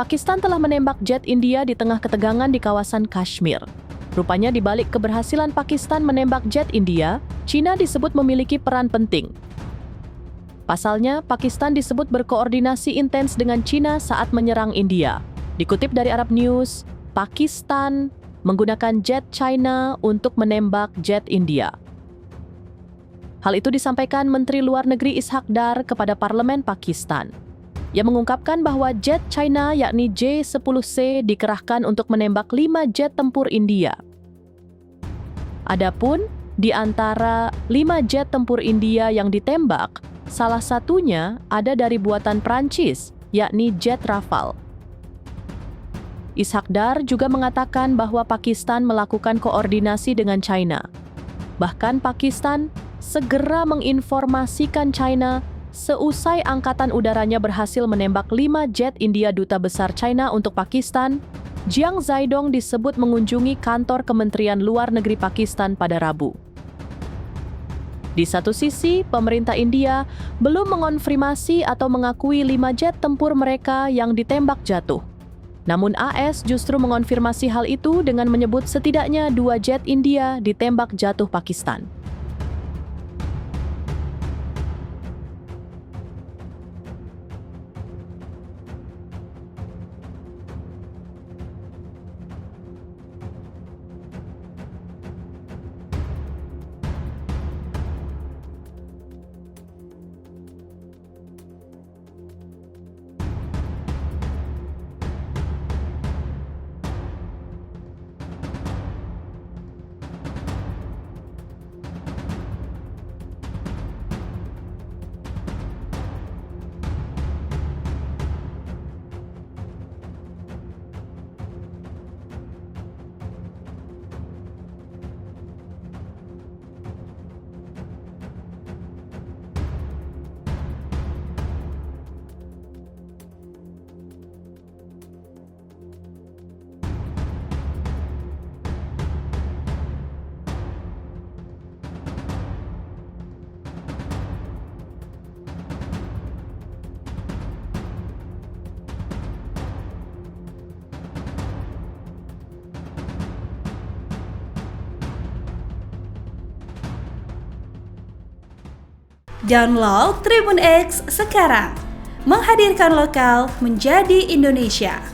Pakistan telah menembak jet India di tengah ketegangan di kawasan Kashmir. Rupanya di balik keberhasilan Pakistan menembak jet India, China disebut memiliki peran penting. Pasalnya, Pakistan disebut berkoordinasi intens dengan China saat menyerang India. Dikutip dari Arab News, Pakistan menggunakan jet China untuk menembak jet India. Hal itu disampaikan Menteri Luar Negeri Ishaq Dar kepada Parlemen Pakistan. Ia mengungkapkan bahwa jet China yakni J-10C dikerahkan untuk menembak 5 jet tempur India. Adapun di antara 5 jet tempur India yang ditembak, salah satunya ada dari buatan Prancis, yakni jet Rafale. Ishaq Dar juga mengatakan bahwa Pakistan melakukan koordinasi dengan China. Bahkan Pakistan segera menginformasikan China seusai Angkatan Udaranya berhasil menembak 5 jet India. Duta Besar China untuk Pakistan, Jiang Zaidong, disebut mengunjungi kantor Kementerian Luar Negeri Pakistan pada Rabu. Di satu sisi, pemerintah India belum mengonfirmasi atau mengakui 5 jet tempur mereka yang ditembak jatuh. Namun AS justru mengonfirmasi hal itu dengan menyebut setidaknya 2 jet India ditembak jatuh Pakistan. Download Tribun X sekarang, menghadirkan lokal menjadi Indonesia.